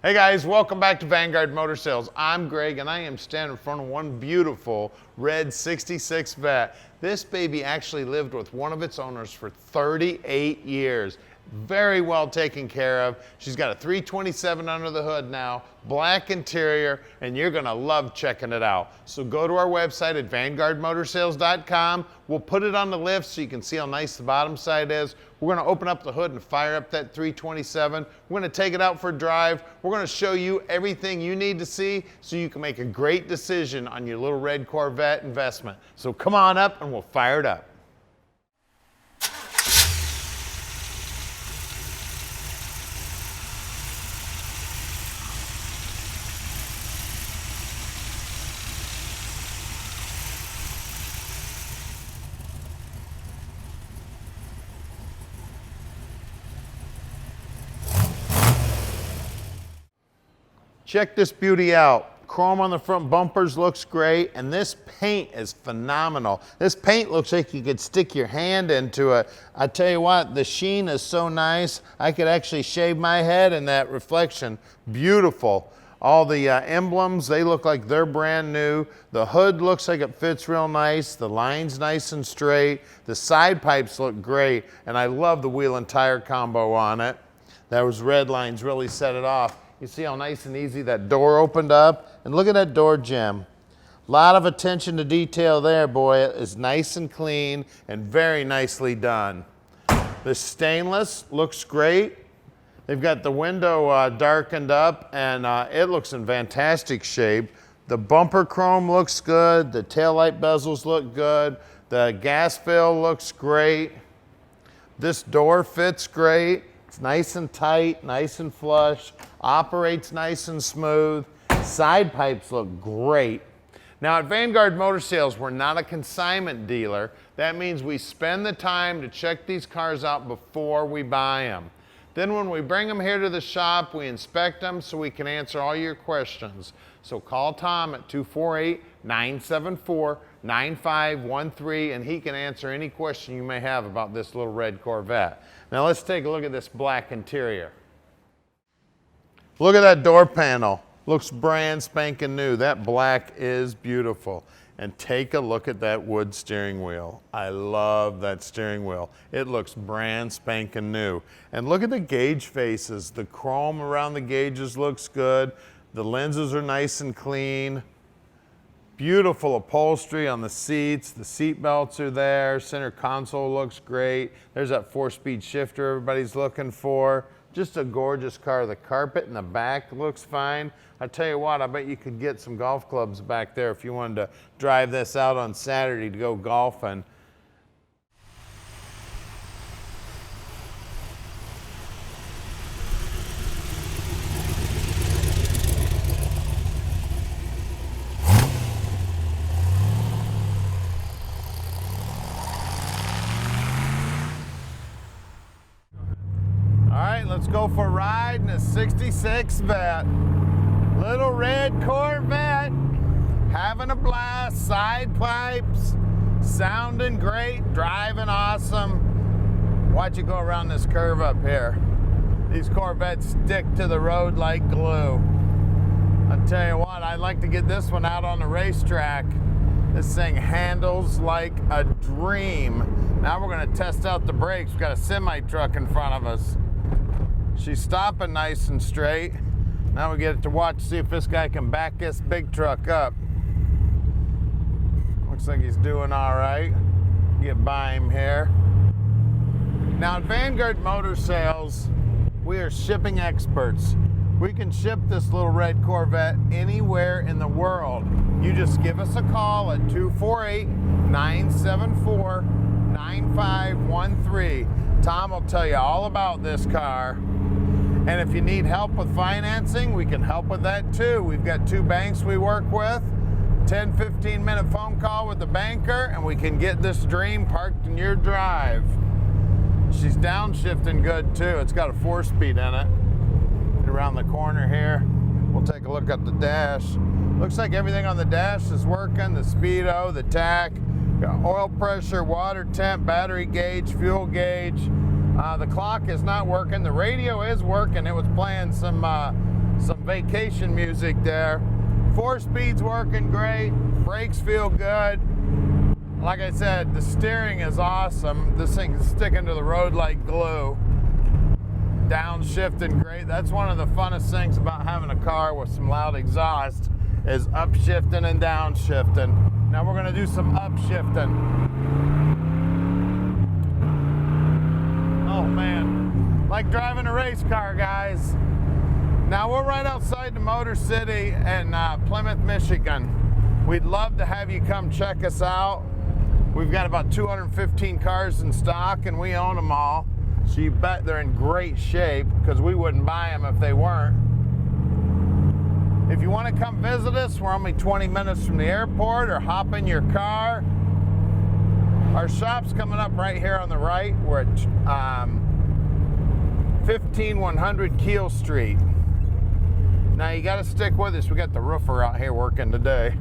Hey guys, welcome back to Vanguard Motor Sales. I'm Greg and I am standing in front of one beautiful red 66 Vette. This baby actually lived with one of its owners for 38 years. Very well taken care of. She's got a 327 under the hood now, black interior, and you're gonna love checking it out. So go to our website at vanguardmotorsales.com. We'll put it on the lift so you can see how nice the bottom side is. We're gonna open up the hood and fire up that 327. We're gonna take it out for a drive. We're gonna show you everything you need to see so you can make a great decision on your little red Corvette investment. So come on up and we'll fire it up. Check this beauty out. Chrome on the front bumpers looks great, and this paint is phenomenal. This paint looks like you could stick your hand into it. I tell you what, the sheen is so nice. I could actually shave my head in that reflection. Beautiful. All the emblems, they look like they're brand new. The hood looks like it fits real nice. The line's nice and straight. The side pipes look great, and I love the wheel and tire combo on it. Those red lines really set it off. You see how nice and easy that door opened up? And look at that door gem. A lot of attention to detail there, boy. It is nice and clean and very nicely done. The stainless looks great. They've got the window darkened up and it looks in fantastic shape. The bumper chrome looks good. The taillight bezels look good. The gas fill looks great. This door fits great. It's nice and tight, nice and flush, operates nice and smooth. Side pipes look great. Now at Vanguard Motor Sales, we're not a consignment dealer. That means we spend the time to check these cars out before we buy them. Then when we bring them here to the shop, we inspect them so we can answer all your questions. So call Tom at 248-974-9513 and he can answer any question you may have about this little red Corvette. Now let's take a look at this black interior. Look at that door panel. Looks brand spanking new. That black is beautiful. And take a look at that wood steering wheel. I love that steering wheel. It looks brand spanking new. And look at the gauge faces. The chrome around the gauges looks good. The lenses are nice and clean. Beautiful upholstery on the seats. The seat belts are there. Center console looks great. There's that 4-speed shifter everybody's looking for. Just a gorgeous car. The carpet in the back looks fine. I tell you what, I bet you could get some golf clubs back there if you wanted to drive this out on Saturday to go golfing. Let's go for a ride in a 66 Vette. Little red Corvette, having a blast, side pipes, sounding great, driving awesome. Watch it go around this curve up here. These Corvettes stick to the road like glue. I'll tell you what, I'd like to get this one out on the racetrack. This thing handles like a dream. Now we're gonna test out the brakes. We've got a semi-truck in front of us. She's stopping nice and straight. Now we get to watch, see if this guy can back this big truck up. Looks like he's doing all right. Get by him here. Now at Vanguard Motor Sales, we are shipping experts. We can ship this little red Corvette anywhere in the world. You just give us a call at 248-974-9513. Tom will tell you all about this car. And if you need help with financing, we can help with that too. We've got 2 banks we work with. 10-15 minute phone call with the banker and we can get this dream parked in your drive. She's downshifting good too. It's got a 4-speed in it. Get around the corner here. We'll take a look at the dash. Looks like everything on the dash is working. The speedo, the tack, got oil pressure, water temp, battery gauge, fuel gauge. The clock is not working. The radio is working. It was playing some some vacation music there. 4-speed's working great, brakes feel good. Like I said, the steering is awesome. This thing's sticking to the road like glue. Downshifting great. That's one of the funnest things about having a car with some loud exhaust is upshifting and downshifting. Now we're gonna do some upshifting. Oh man, like driving a race car, guys. Now we're right outside the Motor City in Plymouth, Michigan. We'd love to have you come check us out. We've got about 215 cars in stock and we own them all. So you bet they're in great shape because we wouldn't buy them if they weren't. If you want to come visit us, we're only 20 minutes from the airport, or hop in your car. Our shop's coming up right here on the right. We're at 15100 Keel Street. Now you got to stick with us. We got the roofer out here working today.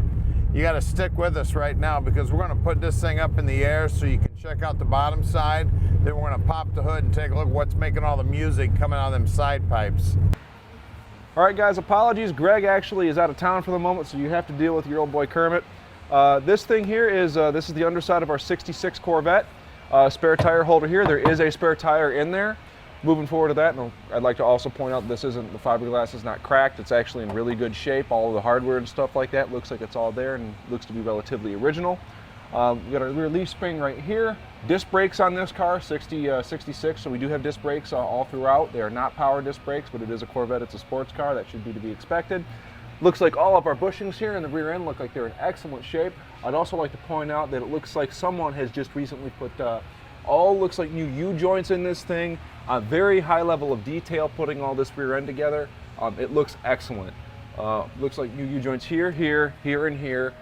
You got to stick with us right now because we're going to put this thing up in the air so you can check out the bottom side. Then we're going to pop the hood and take a look at what's making all the music coming out of them side pipes. All right, guys, apologies. Greg actually is out of town for the moment, so you have to deal with your old boy Kermit. This thing here is, this is the underside of our 66 Corvette. Spare tire holder here. There is a spare tire in there. Moving forward to that, and I'd like to also point out this isn't, the fiberglass is not cracked. It's actually in really good shape. All of the hardware and stuff like that looks like it's all there and looks to be relatively original. We've got a rear leaf spring right here. Disc brakes on this car, 66, so we do have disc brakes all throughout. They are not power disc brakes, but it is a Corvette, it's a sports car. That should be to be expected. Looks like all of our bushings here in the rear end look like they're in excellent shape. I'd also like to point out that it looks like someone has just recently put all looks like new U-joints in this thing. Very high level of detail putting all this rear end together. It looks excellent. Looks like new U-joints here, here, here, and here.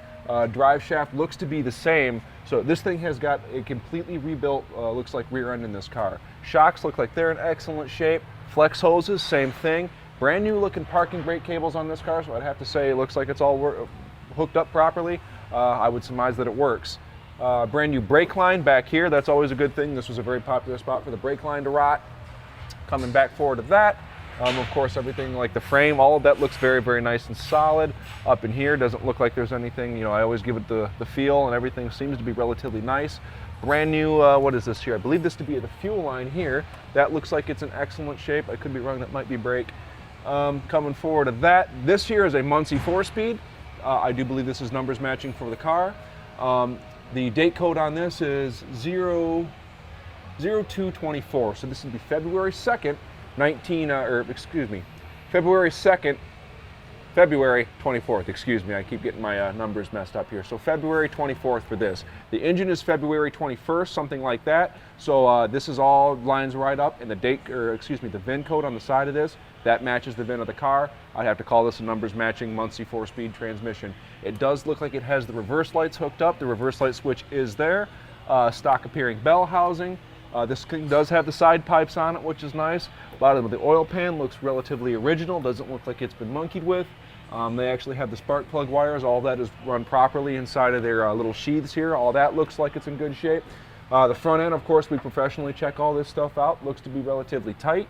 Drive shaft looks to be the same. So this thing has got a completely rebuilt, looks like rear end in this car. Shocks look like they're in excellent shape. Flex hoses, same thing. Brand new looking parking brake cables on this car, so I'd have to say it looks like it's all hooked up properly. I would surmise that it works. Brand new brake line back here. That's always a good thing. This was a very popular spot for the brake line to rot. Coming back forward to that. Of course, everything like the frame, all of that looks very, very nice and solid. Up in here, doesn't look like there's anything, you know, I always give it the feel, and everything seems to be relatively nice. Brand new, what is this here? I believe this to be the fuel line here. That looks like it's in excellent shape. I could be wrong, that might be brake. Coming forward to that. This here is a Muncie 4-speed. I do believe this is numbers matching for the car. The date code on this is 0224, so this would be February 2nd, February 2nd, February 24th, excuse me, I keep getting my numbers messed up here. So February 24th for this. The engine is February 21st, something like that. So this is all lines right up, and the date, or excuse me, the VIN code on the side of this, that matches the VIN of the car. I'd have to call this a numbers matching Muncie 4-speed transmission. It does look like it has the reverse lights hooked up. The reverse light switch is there. Stock appearing bell housing. This thing does have the side pipes on it, which is nice. Bottom of the oil pan looks relatively original, doesn't look like it's been monkeyed with. They actually have the spark plug wires, all that is run properly inside of their little sheaths here. All that looks like it's in good shape. The front end, of course, we professionally check all this stuff out. Looks to be relatively tight.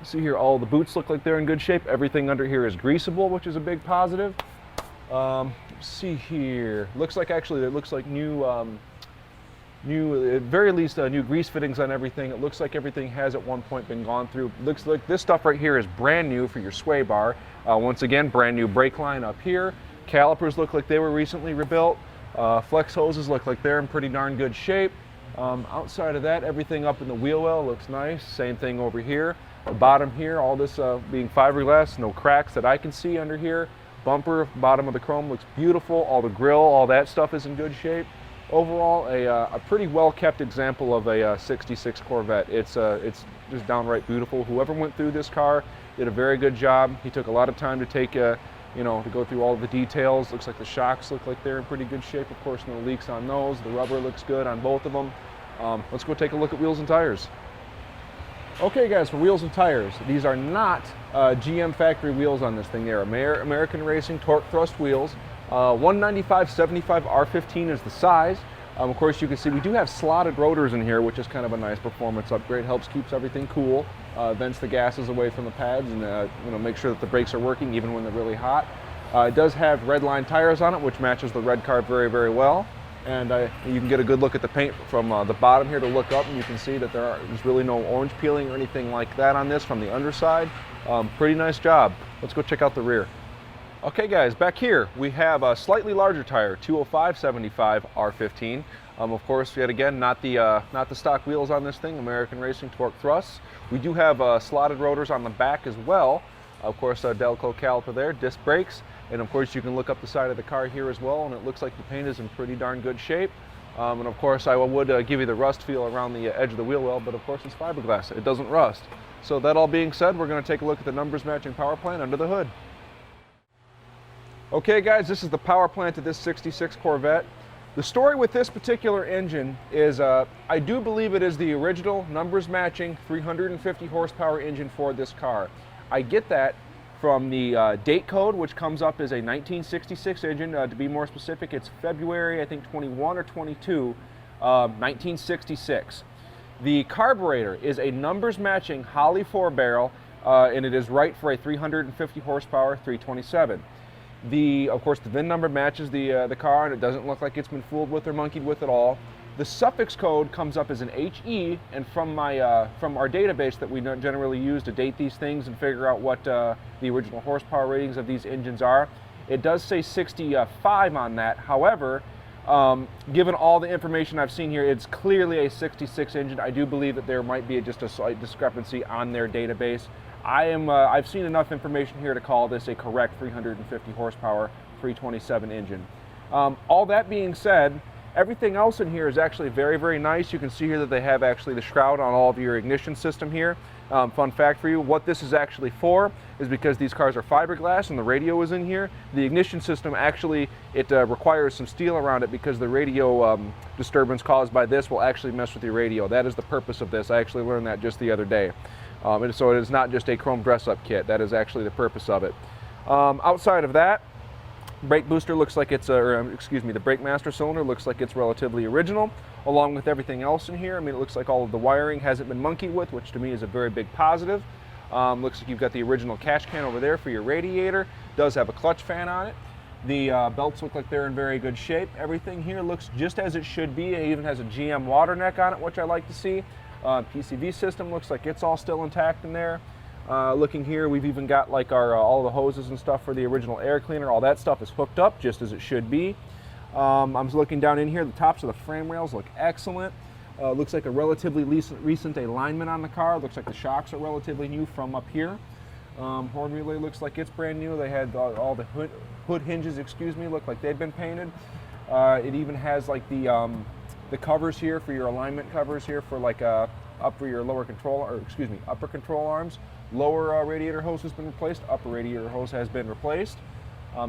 See here, all the boots look like they're in good shape. Everything under here is greasable, which is a big positive. See here, looks like actually, it looks like new, at very least new grease fittings on everything. It looks like everything has at one point been gone through. Looks like this stuff right here is brand new for your sway bar. Once again, brand new brake line up here. Calipers look like they were recently rebuilt. Flex hoses look like they're in pretty darn good shape. Outside of that, everything up in the wheel well looks nice. Same thing over here. The bottom here, all this being fiberglass, no cracks that I can see under here. Bumper, bottom of the chrome looks beautiful. All the grill, all that stuff is in good shape. Overall, a pretty well-kept example of a 66 Corvette. It's just downright beautiful. Whoever went through this car did a very good job. He took a lot of time to take, to go through all of the details. Looks like the shocks look like they're in pretty good shape. Of course, no leaks on those. The rubber looks good on both of them. Let's go take a look at wheels and tires. Okay, guys, for wheels and tires, these are not GM factory wheels on this thing. They're American Racing torque thrust wheels. 195/75 R15 is the size. Of course, you can see we do have slotted rotors in here, which is kind of a nice performance upgrade. Helps keeps everything cool, vents the gases away from the pads, and you know, make sure that the brakes are working even when they're really hot. It does have redline tires on it, which matches the red car very, very well. And you can get a good look at the paint from the bottom here to look up, and you can see that there's really no orange peeling or anything like that on this from the underside. Pretty nice job. Let's go check out the rear. Okay guys, back here we have a slightly larger tire, 205/75 R15. Of course, yet again, not the stock wheels on this thing, American Racing Torque Thrusts. We do have slotted rotors on the back as well. Of course, a Delco caliper there, disc brakes, and of course you can look up the side of the car here as well, and it looks like the paint is in pretty darn good shape. And of course, I would give you the rust feel around the edge of the wheel well, but of course it's fiberglass, it doesn't rust. So that all being said, we're going to take a look at the numbers matching power plant under the hood. Okay guys, this is the power plant of this 66 Corvette. The story with this particular engine is I do believe it is the original numbers matching 350 horsepower engine for this car. I get that from the date code, which comes up as a 1966 engine. To be more specific, it's February, I think 21 or 22, 1966. The carburetor is a numbers matching Holley 4-barrel, and it is right for a 350 horsepower 327. Of course, the VIN number matches the car, and it doesn't look like it's been fooled with or monkeyed with at all. The suffix code comes up as an HE, and from our database that we generally use to date these things and figure out what the original horsepower ratings of these engines are, it does say 65 on that. However, given all the information I've seen here, it's clearly a 66 engine. I do believe that there might be just a slight discrepancy on their database. I've seen enough information here to call this a correct 350 horsepower 327 engine. All that being said, everything else in here is actually very, very nice. You can see here that they have actually the shroud on all of your ignition system here. Fun fact for you, what this is actually for is because these cars are fiberglass and the radio is in here. The ignition system actually, it requires some steel around it because the radio disturbance caused by this will actually mess with your radio. That is the purpose of this. I actually learned that just the other day. And so it is not just a chrome dress-up kit. That is actually the purpose of it. Outside of that, brake booster looks like it's, the brake master cylinder looks like it's relatively original, along with everything else in here. I mean, it looks like all of the wiring hasn't been monkeyed with, which to me is a very big positive. Looks like you've got the original catch can over there for your radiator. Does have a clutch fan on it. The belts look like they're in very good shape. Everything here looks just as it should be. It even has a GM water neck on it, which I like to see. PCV system looks like it's all still intact in there. Looking here, we've even got like our all the hoses and stuff for the original air cleaner. All that stuff is hooked up just as it should be. I'm looking down in here. The tops of the frame rails look excellent. Looks like a relatively recent alignment on the car. Looks like the shocks are relatively new from up here. Horn relay looks like it's brand new. They had all the hood hinges, look like they've been painted. It even has like the covers here for your alignment covers here for like up for your upper control arms. Lower radiator hose has been replaced. Upper radiator hose has been replaced.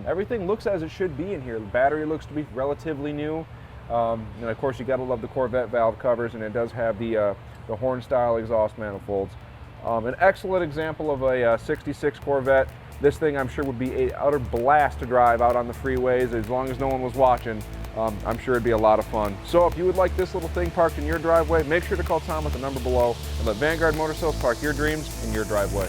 Everything looks as it should be in here. The battery looks to be relatively new. And of course, you got to love the Corvette valve covers, and it does have the horn style exhaust manifolds. An excellent example of a 66 Corvette. This thing I'm sure would be an utter blast to drive out on the freeways as long as no one was watching. I'm sure it'd be a lot of fun. So if you would like this little thing parked in your driveway, make sure to call Tom at the number below and let Vanguard Motor Sales park your dreams in your driveway.